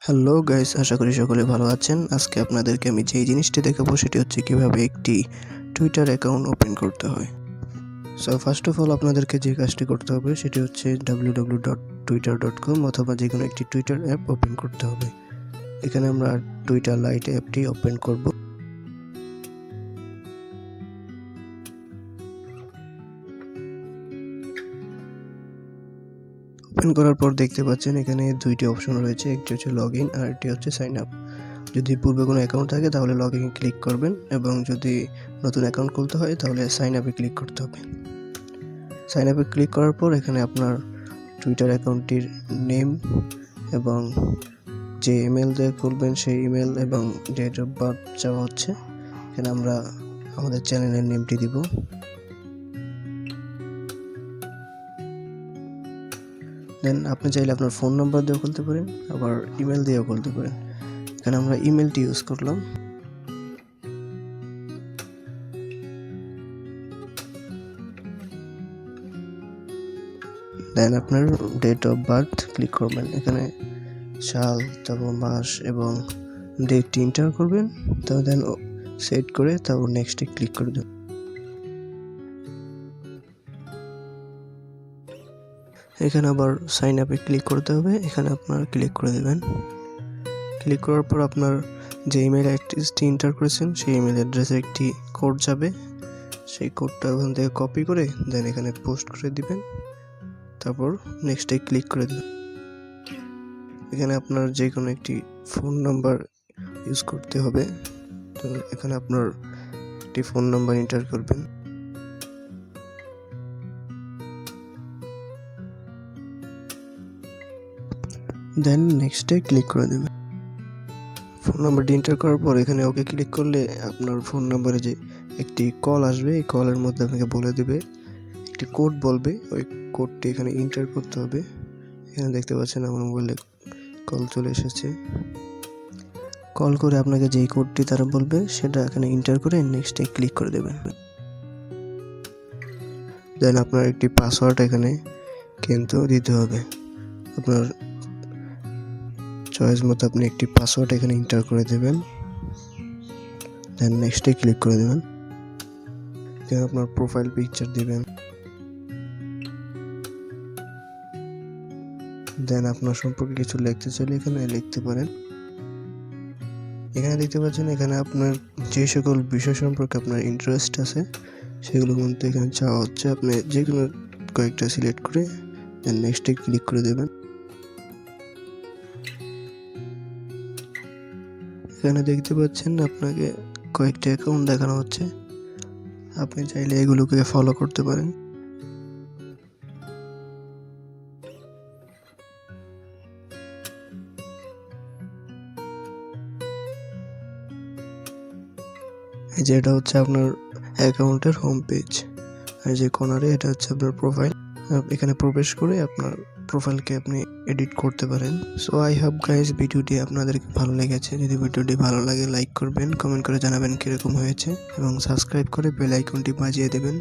Hello guys, আশা করি সকলে ভালো আছেন। আজকে আপনাদেরকে আমি যেই জিনিসটি দেখাবো সেটি হচ্ছে কিভাবে একটি টুইটার অ্যাকাউন্ট ওপেন করতে হয়। সো ফার্স্ট অফ অল আপনাদেরকে যে কাজটি করতে হবে সেটি হচ্ছে www.twitter.com অথবা যে কোনো একটি টুইটার অ্যাপ ওপেন করতে হবে। এখানে আমরা টুইটার লাইট অ্যাপটি ওপেন করব। ওপেন করার পর দেখতে পাচ্ছেন এখানে দুইটি অপশন রয়েছে, একটি হচ্ছে লগ ইন আর একটি হচ্ছে সাইন আপ। যদি পূর্বে কোনো অ্যাকাউন্ট থাকে তাহলে লগ ইন ক্লিক করবেন, এবং যদি নতুন অ্যাকাউন্ট খুলতে হয় তাহলে সাইন আপে ক্লিক করতে হবে। সাইন আপে ক্লিক করার পর এখানে আপনার টুইটার অ্যাকাউন্টটির নেম এবং যে ইমেল দিয়ে খুলবেন সেই ইমেল এবং ডেট অফ বার্থ চাওয়া হচ্ছে। এখানে আমরা আমাদের চ্যানেলের নেমটি দিব। দেন আপনি চাইলে আপনার ফোন নাম্বার দিয়েও খুলতে পারেন, আবার ইমেল দিয়েও খুলতে পারেন। এখানে আমরা ইমেলটি ইউজ করলাম। দেন আপনার ডেট অফ বার্থ ক্লিক করবেন। এখানে সাল, তারপর মাস এবং ডেটটি এন্টার করবেন। তারপর দেন সেট করে তারপর নেক্সটে ক্লিক করে দেবেন। এখানে আবার সাইন আপে ক্লিক করতে হবে। এখানে আপনার ক্লিক করে দেবেন। ক্লিক করার পর আপনার যে ইমেল অ্যাড্রেসটি এন্টার করেছেন সেই ইমেল অ্যাড্রেসে একটি কোড যাবে। সেই কোডটা ওখান থেকে কপি করে দেন এখানে পোস্ট করে দিবেন। তারপর নেক্সটে ক্লিক করে দেবেন। এখানে আপনার যে কোনো একটি ফোন নাম্বার ইউজ করতে হবে। তো এখানে আপনার একটি ফোন নাম্বার এন্টার করবেন। দেন নেক্সটে ক্লিক করে দেবেন। ফোন নাম্বারটি এন্টার করার পর এখানে ওকে ক্লিক করলে আপনার ফোন নাম্বারে যে একটি কল আসবে, এই কলের মধ্যে আপনাকে বলে দেবে, একটি কোড বলবে, ওই কোডটি এখানে এন্টার করতে হবে। এখানে দেখতে পাচ্ছেন আমার মোবাইলে কল চলে এসেছে। কল করে আপনাকে যেই কোডটি তারা বলবে সেটা এখানে এন্টার করে নেক্সটে ক্লিক করে দেবেন। দেন আপনার একটি পাসওয়ার্ড এখানে কিন্তু দিতে হবে। আপনার চয়েস মতো আপনি একটি পাসওয়ার্ড এখানে এন্টার করে দেবেন। দেন নেক্সটে ক্লিক করে দেবেন। দেন আপনার প্রোফাইল পিকচার দিবেন। দেন আপনার সম্পর্কে কিছু লিখতে চাইলে এখানে লিখতে পারেন। এখানে দেখতে পাচ্ছেন এখানে আপনার যে সকল বিষয় সম্পর্কে আপনার ইন্টারেস্ট আছে সেগুলোর মধ্যে এখানে চাওয়া হচ্ছে। আপনি যে কোনো কয়েকটা সিলেক্ট করে দেন নেক্সটে ক্লিক করে দেবেন। এখানে দেখতে পাচ্ছেন আপনাকে কয়েকটা অ্যাকাউন্ট দেখানো হচ্ছে। আপনি চাইলে এগুলোকে ফলো করতে পারেন। এই যে এটা হচ্ছে আপনার অ্যাকাউন্টের হোম পেজ, আর যে কর্নারে এটা হচ্ছে আপনার প্রোফাইল। এখানে প্রবেশ করে আপনার প্রোফাইলকে আপনি এডিট করতে পারেন। সো আই হোপ গাইস ভিডিওটি আপনাদের ভালো লেগেছে। যদি ভিডিওটি ভালো লাগে লাইক করবেন, কমেন্ট করে জানাবেন কীরকম হয়েছে এবং সাবস্ক্রাইব করে বেল আইকনটি বাজিয়ে দেবেন।